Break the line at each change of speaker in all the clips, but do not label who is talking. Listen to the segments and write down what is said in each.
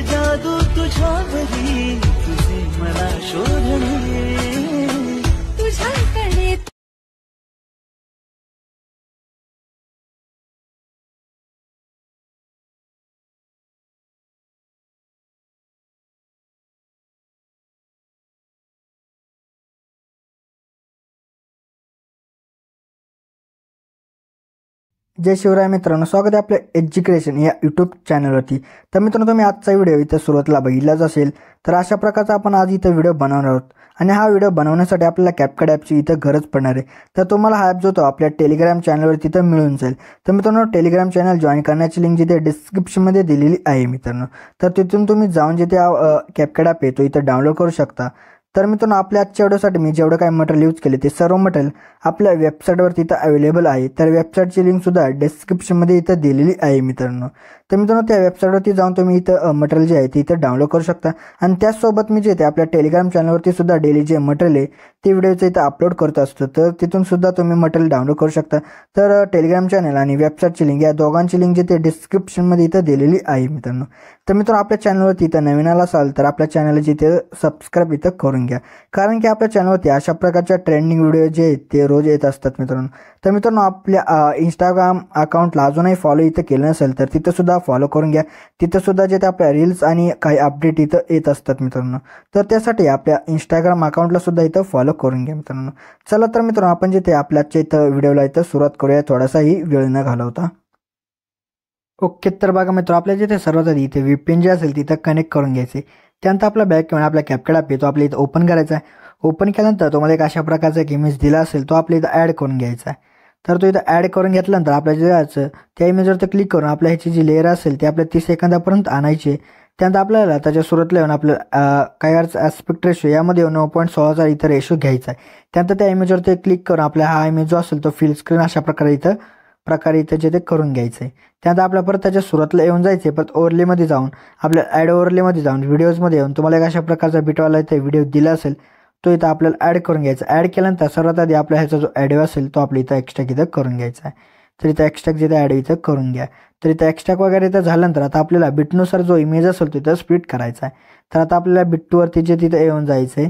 जादू तुझ्यावरी तुझे मला शोधणे तुझ्याकडे।
जय शिवराय मित्रांनो, स्वागत आहे आपल्या एज्युकेशन या यूट्यूब चॅनलवरती। तर मित्रांनो, तुम्ही आजचा व्हिडिओ इथं सुरुवातीला बघितलाच असेल। तर अशा प्रकारचा आपण आज इथं व्हिडिओ बनवणार आहोत आणि हा व्हिडिओ बनवण्यासाठी आपल्याला कॅपकट ॲपची इथं गरज पडणार आहे। तर तुम्हाला हा ॲप जो तो आपल्या टेलिग्राम चॅनलवरती इथं मिळून जाईल। तर मित्रांनो, टेलिग्राम चॅनल जॉईन करण्याची लिंक जिथे डिस्क्रिप्शनमध्ये दिलेली आहे मित्रांनो। तर तिथून तुम्ही जाऊन जिथे कॅपकट ॲप आहे तो इथं डाउनलोड करू शकता। तर मित्रांनो, आपल्या आजच्या व्हिडिओसाठी मी जेवढं काही मटेरियल यूज केले ते सर्व मटेरियल आपल्या वेबसाईटवरती इथं अवेलेबल आहे। तर वेबसाईटची लिंकसुद्धा डिस्क्रिप्शनमध्ये इथं दिलेली आहे मित्रांनो। तर मित्रांनो, त्या वेबसाईटवरती जाऊन तुम्ही इथं मटेरियल जे आहे ते इथं डाउनलोड करू शकता आणि त्याचसोबत मी जे ते आपल्या टेलिग्राम चॅनलवरती सुद्धा डेली जे मटेरियल आहे ते व्हिडिओचं इथं अपलोड करत असतो। तर तिथून सुद्धा तुम्ही मटेरियल डाउनलोड करू शकता। तर टेलिग्राम चॅनल आणि वेबसाईटची लिंक या दोघांची लिंक जिथे डिस्क्रिप्शनमध्ये इथं दिलेली आहे मित्रांनो। तर मित्रांनो, आपल्या चॅनलवरती इथं नवीन आला असाल तर आपल्या चॅनलला जिथे सबस्क्राईब इथं करून घ्या, कारण की आपल्या चॅनलवरती अशा प्रकारच्या ट्रेंडिंग व्हिडिओ जे आहेत ते रोज येत असतात मित्रांनो। तर मित्रांनो, आपल्या इंस्टाग्राम अकाउंटला अजूनही फॉलो इथं केलं नसेल तर तिथं सुद्धा फॉलो करून घ्या। तिथं सुद्धा जे ते आपल्या रील्स आणि काही अपडेट इथं येत असतात मित्रांनो। तर त्यासाठी आपल्या इंस्टाग्राम अकाउंटला सुद्धा इथं फॉलो करून घ्या मित्रांनो। चला तर मित्रांनो, आपण जे ते आपल्याच्या इथं व्हिडिओला इथं सुरुवात करूया, थोडासाही वेळ न घालवता। ओके, तर बघा मित्र, आपल्या जिथे सर्वात आधी इथे VPN जे असेल तिथं कनेक्ट करून घ्यायचे। त्यानंतर आपला बॅक किंवा आपला कॅपकट ॲप आहे तो आपल्या इथं ओपन करायचा आहे। ओपन केल्यानंतर तुम्हाला एक अशा प्रकारचा एक इमेज दिला असेल तो आपल्या इथं ॲड करून घ्यायचा आहे। तर तो इथं ॲड करून घेतल्यानंतर आपल्या जे जायचं त्या इमेजवरती क्लिक करून आपल्या ह्याची जी लेअर असेल ती आपल्या 30 सेकंदापर्यंत आणायची। त्यानंतर आपल्याला त्याच्या सुरुवातीला येऊन आपल्याला काय ॲस्पेक्ट रेशो यामध्ये 9.16चा इथं रेशो घ्यायचा आहे। त्यानंतर त्या इमेजवरती क्लिक करून आपला हा इमेज जो असेल तो फिल स्क्रीन अशा प्रकारे इथं जे ते करून घ्यायचं आहे। त्यानंतर आपल्या परत त्याच्या सुरुवातीला येऊन जायचे, परत ओव्हरलेमध्ये जाऊन आपल्या ॲड ओव्हरलेमध्ये जाऊन व्हिडिओजमध्ये येऊन तुम्हाला एक अशा प्रकारचा बिटवाला इथे व्हिडिओ दिला असेल तो इथं आपल्याला ॲड करून घ्यायचा। ॲड केल्यानंतर सर्वात आधी आपल्या ह्याचा जो ॲडिओ असेल तो आपल्या इथं एक्स्ट्रॅक्ट इथं करून घ्यायचा आहे। तर इथं एक्स्ट्रॅक्ट जिथं ॲड इथं करून घ्या। तर इथं एक्स्ट्रॅक्ट वगैरे इथं झाल्यानंतर आता आपल्याला बिटनुसार जो इमेज असेल तो इथं स्प्लिट करायचा आहे। तर आता आपल्याला बिट2वरती जे तिथं येऊन जायचं आहे,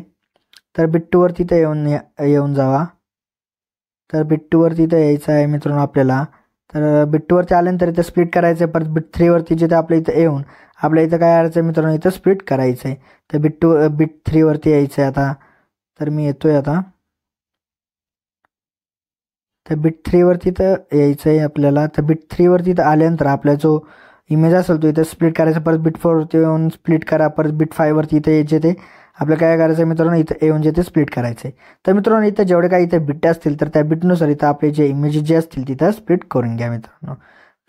तर बिट2वरती इथं येऊन जावा। तर बिट2वरती इथं यायचं आहे मित्रांनो आपल्याला। तर बिट2वरती आल्यानंतर इथं स्प्लिट करायचं आहे। परत बिट3वरती जिथं आपल्या इथं येऊन आपल्या इथं काय करायचं आहे मित्रांनो, इथं स्प्लिट करायचं आहे। तर बिट3वरती यायचं आहे आता। तर मी येतोय आता। तर बिट3वरती इथं यायचं आहे आपल्याला। तर बिट3वरती इथं आल्यानंतर आपला जो इमेज असेल तो इथं स्प्लिट करायचा। परत बिट4वरती येऊन स्प्लिट करा। परत बिट5वरती इथं यायचे ते आपल्याला काय करायचं आहे मित्रांनो, इथं येऊन जे ते स्प्लिट करायचं आहे। तर मित्रांनो, इथं जेवढे काही इथं बिट असतील तर त्या बिटनुसार इथं आपले जे इमेजेस जे असतील तिथं स्प्लिट करून घ्या मित्रांनो।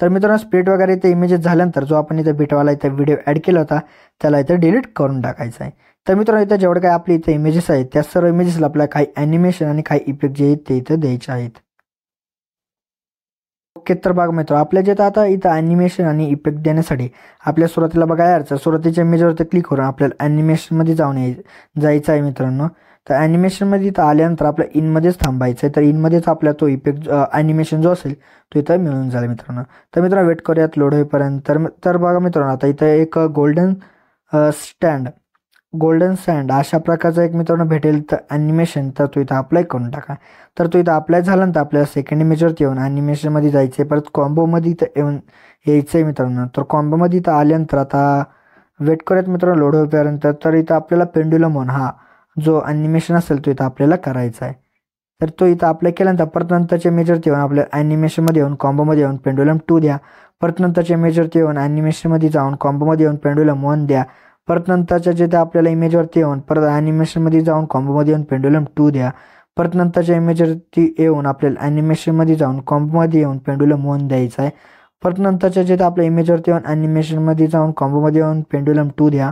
तर मित्रांनो, स्प्लिट वगैरे इथं इमेजेस झाल्यानंतर जो आपण इथं बिटवाला इथं व्हिडिओ ॲड केला होता त्याला इथं डिलीट करून टाकायचा आहे। तर मित्रांनो, इथं जेवढे काही आपले इथं इमेजेस आहेत त्या सर्व इमेजेसला आपल्याला काही ॲनिमेशन आणि काही इफेक्ट जे आहेत ते इथं द्यायचे आहेत। ओके, तर बघा मित्र, आपल्या जे आता इथं ॲनिमेशन आणि इफेक्ट देण्यासाठी आपल्या सुरुवातीला बघा यारचं सुरुवातीच्या इमेजवरती क्लिक करून आपल्याला ॲनिमेशनमध्ये जायचं आहे मित्रांनो। तर ॲनिमेशनमध्ये इथं आल्यानंतर आपल्या इनमध्येच थांबायचं आहे। तर इनमध्येच आपला तो इफेक्ट ॲनिमेशन जो असेल तो इथं मिळून जाईल मित्रांनो। तर मित्रांनो, वेट करूयात लोड होईपर्यंत। तर बघा मित्रांनो, आता इथं एक गोल्डन सँड अशा प्रकारचा एक मित्रांनो भेटेल तर ॲनिमेशन, तर तो इथं अप्लाय करून टाका। तर तो इथं अप्लाय झाल्यानंतर आपल्याला सेकंड इमेजवरती येऊन ॲनिमेशनमध्ये जायचं आहे। परत कॉम्बोमध्ये इथं यायचं आहे मित्रांनो। तर कॉम्बोमध्ये इथं आल्यानंतर आता वेट करूयात मित्रांनो लोड होईपर्यंत। तर इथं आपल्याला पेंड्युलम म्हणून हा जो ॲनिमेशन असेल तो इथं आपल्याला करायचा आहे। तर तो इथं अप्लाय केल्यानंतर परत नंतरच्या इमेजवरती येऊन आपल्या ॲनिमेशनमध्ये येऊन कॉम्बोमध्ये येऊन पेंड्युलम 2 द्या। परत नंतरच्या इमेजवरती येऊन ॲनिमेशनमध्ये जाऊन कॉम्बोमध्ये येऊन पेंड्युलम 1 द्या। परत नंतरच्या जिथे आपल्याला इमेजवरती येऊन परत ॲनिमेशनमध्ये जाऊन कॉम्बोमध्ये येऊन पेंड्युलम 2 द्या। परत नंतरच्या इमेजवरती येऊन आपल्याला ॲनिमेशनमध्ये जाऊन कॉम्बोमध्ये येऊन पेंड्युलम 1 द्यायचा आहे। परत नंतरच्या जिथे आपल्या इमेजवरती येऊन ॲनिमेशनमध्ये जाऊन कॉम्बोमध्ये येऊन पेंड्युलम 2 द्या।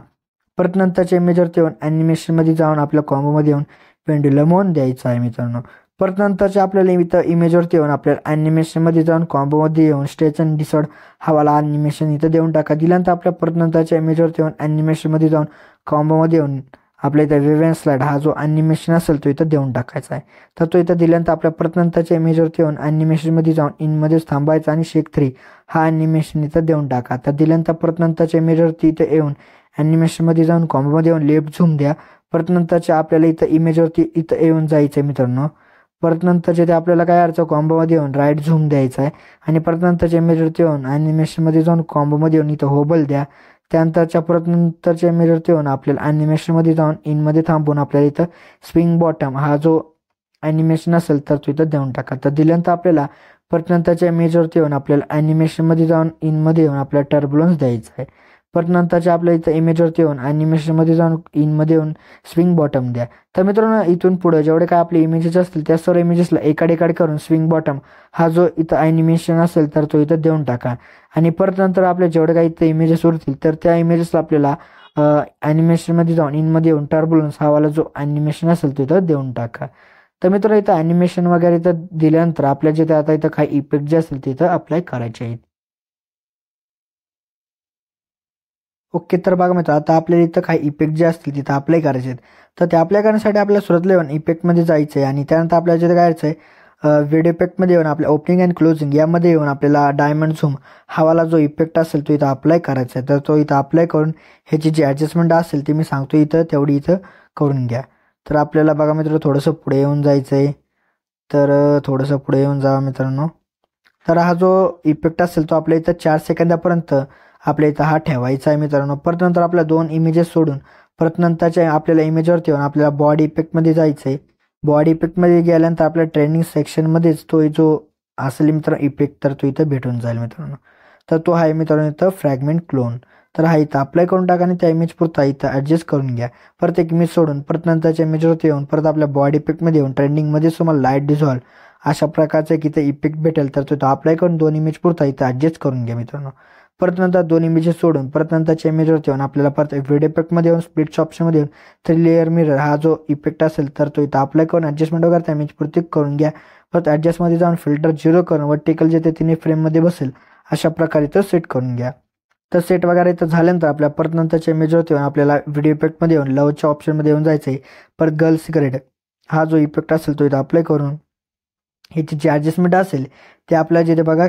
परत नंतरच्या इमेजवरती येऊन ॲनिमेशनमध्ये जाऊन आपल्या कॉम्बोमध्ये येऊन पेंड्युलम 1 द्यायचा आहे मित्रांनो। परत नंतरच्या आपल्याला इथं इमेजवरती येऊन आपल्याला ॲनिमेशनमध्ये जाऊन कॉम्बोमध्ये येऊन स्ट्रेच अँड डिसॉर्ड हा वाला ॲनिमेशन इथं देऊन टाका। दिल्यानंतर आपल्या परत नंतरच्या इमेजवरती येऊन ॲनिमेशनमध्ये जाऊन कॉम्बोमध्ये येऊन आपल्या इथं वेव्ह अँड स्लाइड हा जो ॲनिमेशन असेल तो इथं देऊन टाकायचा आहे। तर तो इथं दिल्यानंतर आपल्या परत नंतरच्या इमेजवरती येऊन ॲनिमेशनमध्ये जाऊन इनमध्येच थांबायचा आणि शेक 3 हा ॲनिमेशन इथं देऊन टाका. तर दिल्यानंतर परत नंतरच्या इमेजवरती इथं येऊन ॲनिमेशनमध्ये जाऊन कॉम्बोमध्ये येऊन लेफ्ट झूम द्या. परत नंतरच्या आपल्याला इथं इमेजवरती इथं येऊन जायचं आहे मित्रांनो. परत नंतरच्या ते आपल्याला काय अर्थ कॉम्बोमध्ये येऊन राईट झूम द्यायचा आहे आणि परत नंतरच्या इमेजवरती येऊन ॲनिमेशनमध्ये जाऊन कॉम्बोमध्ये येऊन इथं होबल द्या. त्यानंतरच्या परत नंतरच्या इमेजवरती येऊन आपल्याला ॲनिमेशनमध्ये जाऊन इनमध्ये थांबून आपल्याला इथं स्विंग बॉटम हा जो ॲनिमेशन असेल तर तो इथं देऊन टाका. तर दिल्यानंतर आपल्याला परत नंतरच्या इमेजवरती येऊन आपल्याला ॲनिमेशनमध्ये जाऊन इनमध्ये येऊन आपल्याला टर्ब्युलन्स द्यायचा आहे. परत नंतरच्या आपल्या इथं इमेजवरती येऊन ॲनिमेशनमध्ये जाऊन इनमध्ये येऊन स्विंग बॉटम द्या. तर मित्रांनो इथून पुढे जेवढे काय आपले इमेजेस असतील त्या सर्व इमेजेसला एकाड करून स्विंग बॉटम हा जो इथं ॲनिमेशन असेल तर तो इथं देऊन टाका. आणि परत नंतर आपले जेवढे काही इथं इमेजेस उरतील तर त्या इमेजेसला आपल्याला ॲनिमेशनमध्ये जाऊन इनमध्ये येऊन टर्ब्युलन्स हावाला जो ॲनिमेशन असेल तो इथं देऊन टाका. तर मित्रांनो इथं ॲनिमेशन वगैरे इथं दिल्यानंतर आपल्या जिथे आता इथं काही इफेक्ट जे असतील तिथं अप्लाय करायचे आहेत. ओके, तर बघा मित्र आता आपल्याला इथं काही इफेक्ट जे असतील तिथं अप्लाय करायचे आहेत. तर ते अप्लाय करण्यासाठी आपल्याला सुरुवातीला येऊन इफेक्टमध्ये जायचं आहे आणि त्यानंतर आपल्याला जिथे काय करायचं आहे व्हिडिओ इफेक्टमध्ये येऊन आपल्या ओपनिंग अँड क्लोजिंग यामध्ये येऊन आपल्याला डायमंड झूम हावाला जो इफेक्ट असेल तो इथं अप्लाय करायचा आहे. तर तो इथं अप्लाय करून ह्याची जी ॲडजस्टमेंट असेल ती मी सांगतो इथं तेवढी इथं करून घ्या. तर आपल्याला बघा मित्र थोडंसं पुढे येऊन जायचं आहे. तर थोडंसं पुढे येऊन जावा मित्रांनो. तर हा जो इफेक्ट असेल तो आपल्या इथं 4 सेकंदापर्यंत आपल्या इथं हा ठेवायचा आहे मित्रांनो. परत नंतर आपल्या 2 इमेजेस सोडून परत नंतरच्या आपल्याला इमेजवरती येऊन आपल्याला बॉडी इफेक्टमध्ये जायचं आहे. बॉडी इफेक्टमध्ये गेल्यानंतर आपल्या ट्रेंडिंग सेक्शनमध्येच तो जो असेल मित्र इफेक्ट तर तो इथं भेटून जाईल मित्रांनो. तर तो आहे मित्रांनो इथं फ्रॅगमेंट क्लोन. तर हा इथं अप्लाय करून टाका आणि त्या इमेज पुरता इथं ॲडजस्ट करून घ्या. परत एक इमेज सोडून परत नंतरच्या इमेजवरती येऊन परत आपल्या बॉडी इफेक्टमध्ये येऊन ट्रेंडिंगमध्येच तुम्हाला लाईट डिझॉल्व अशा प्रकारचं एक इथं इफेक्ट भेटेल. तर तो इथं अप्लाय करून 2 इमेज पुरता इथं ॲडजस्ट करून घ्या मित्रांनो. परत नंतर 2 इमेजेस सोडून परत नंतरच्या इमेजवरती येऊन आपल्याला परत व्हिडिओ इफेक्टमध्ये येऊन स्प्लिट्स ऑप्शनमध्ये येऊन 3 लेअर मिरर हा जो इफेक्ट असेल तर तो इथं अप्लाय करून ॲडजस्टमेंट वगैरे त्या इमेज पुरती करून घ्या. परत ॲडजस्टमध्ये जाऊन फिल्टर 0 करून वर्टिकल जे ते 3 फ्रेममध्ये बसेल अशा प्रकारे इथं सेट करून घ्या. तर सेट वगैरे इथं झाल्यानंतर आपल्या परत नंतरच्या इमेजवरती येऊन आपल्याला व्हिडिओ इफेक्टमध्ये येऊन लवच्या ऑप्शनमध्ये येऊन जायचं आहे. परत गर्ल सिगरेट हा जो इफेक्ट असेल तो इथं अप्लाय करून ह्याची जी ॲडजस्टमेंट असेल ते आपल्याला जिथे बघा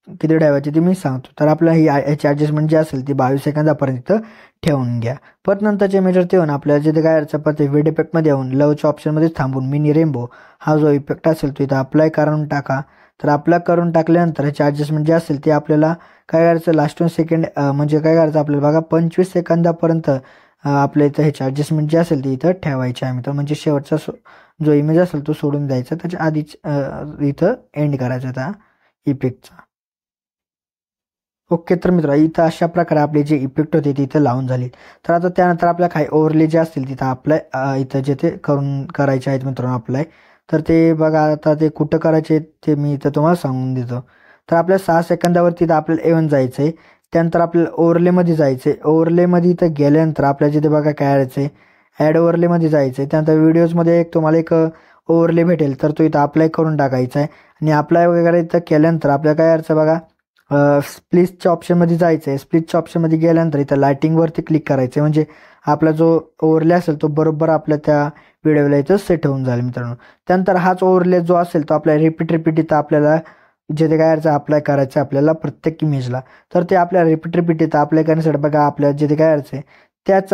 किती ठेवायची ते मी सांगतो. तर आपल्याला ह्याची ॲडजस्टमेंट जी असेल ती 22 सेकंदापर्यंत ठेवून घ्या. परत नंतरच्या इमेजवरती येऊन आपल्याला जिथे काय करायचं परत व्हिडिओ इफेक्टमध्ये येऊन लवच्या ऑप्शनमध्येच थांबून मिनी रेनबो हा जो इफेक्ट असेल तो इथं अप्लाय करून टाका. तर अप्लाय करून टाकल्यानंतर ह्याची ॲडजस्टमेंट जी असेल ती आपल्याला काय करायचं लास्ट 2 सेकंड म्हणजे काय करायचं आपल्याला बघा 25 सेकंदापर्यंत आपल्या इथं ह्याची ॲडजस्टमेंट जी असेल ती इथं ठेवायची आहे मित्र. म्हणजे शेवटचा जो इमेज असेल तो सोडून द्यायचा त्याच्या आधीच इथं एंड करायचा त्या इफेक्टचा. ओके, तर मित्र इथं अशा प्रकारे आपले जे इफेक्ट होते ते इथं लावून झाले. तर आता त्यानंतर आपल्या काही ओव्हरले जे असतील तिथं अप्लाय इथं जे ते करायचे आहेत मित्रांनो अप्लाय. तर ते बघा आता ते कुठं करायचे ते मी इथं तुम्हाला सांगून देतो. तर आपल्या 6 सेकंदावरती इथं आपल्याला येऊन जायचं आहे. त्यानंतर आपल्याला ओव्हरलेमध्ये जायचं आहे. ओव्हरलेमध्ये इथं गेल्यानंतर आपल्याला जिथे बघा काय करायचं आहे ॲड ओव्हरलेमध्ये जायचं आहे. त्यानंतर व्हिडिओजमध्ये एक तुम्हाला एक ओव्हरले भेटेल तर तो इथं अप्लाय करून टाकायचा आहे. आणि अप्लाय वगैरे इथं केल्यानंतर आपल्याला काय करायचं बघा स्प्लिट्सच्या ऑप्शनमध्ये जायचं आहे. स्प्लिट्सच्या ऑप्शनमध्ये गेल्यानंतर इथं लायटिंगवरती क्लिक करायचं आहे. म्हणजे आपला जो ओव्हरले असेल तो बरोबर आपल्या त्या व्हिडिओला इथं सेट होऊन जाईल मित्रांनो. त्यानंतर हाच ओव्हरले जो असेल तो आपल्याला रिपीट इथं आपल्याला जिथे काय करायचं अप्लाय करायचं आपल्याला प्रत्येक इमेजला. तर ते आपल्याला रिपीट इथं अप्लाय करण्यासाठी बघा आपल्याला जिथे काय करायचं आहे त्याच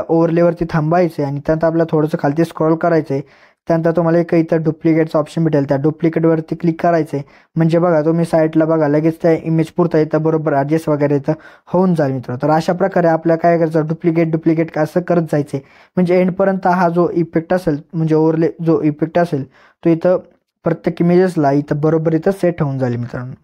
ओव्हरलेवरती थांबायचं आहे आणि त्यानंतर आपल्याला थोडंसं खालती स्क्रॉल करायचं आहे. त्यानंतर तुम्हाला एक इथं डुप्लिकेटचा ऑप्शन भेटेल त्या डुप्लिकेटवरती क्लिक करायचं आहे. म्हणजे बघा तुम्ही साईटला बघा लगेच त्या इमेज पुरता इथं बरोबर ॲडजस्ट वगैरे इथं होऊन जाईल मित्र. तर अशा प्रकारे आपल्याला काय करायचं डुप्लिकेट असं करत जायचं आहे. म्हणजे एंडपर्यंत हा जो इफेक्ट असेल म्हणजे ओव्हरले जो इफेक्ट असेल तो इथं प्रत्येक इमेजेसला इथं बरोबर इथं सेट होऊन जाईल मित्रांनो.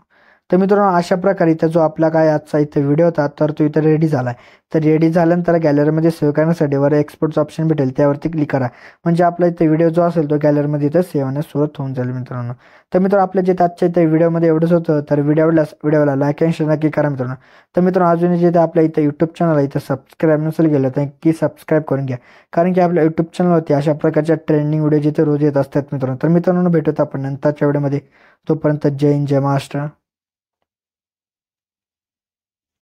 तर मित्रांनो अशा प्रकारे इथं जो आपला काय आजचा इथं व्हिडिओ होता तर तो इथं रेडी झाला आहे. तर रेडी झाल्यानंतर गॅलरीमध्ये सेव्ह करण्यासाठी वर एक्सपोर्टचं ऑप्शन भेटेल त्यावरती क्लिक करा. म्हणजे आपला इथं व्हिडिओ जो असेल तो गॅलरीमध्ये इथं सेव्ह होण्यास सुरुवात होऊन जाईल मित्रांनो. तर मित्रांनो आपल्या जे आजच्या इथं व्हिडिओमध्ये एवढंच होतं. तर व्हिडिओला लाईक आणि शेअर नक्की करा मित्रांनो. तर मित्रांनो अजून जे आपल्या इथं यूट्यूब चॅनल इथं सबस्क्राईब नसेल केलं तर नक्की सबस्क्राईब करून घ्या. कारण की आपल्या यूट्यूब चॅनलवरती अशा प्रकारच्या ट्रेंडिंग व्हिडिओ जिथे रोज येत असतात मित्रांनो. तर मित्रांनो भेटूत आपण नंतरच्या व्हिडिओमध्ये. तोपर्यंत जय हिंद जय महाराष्ट्र.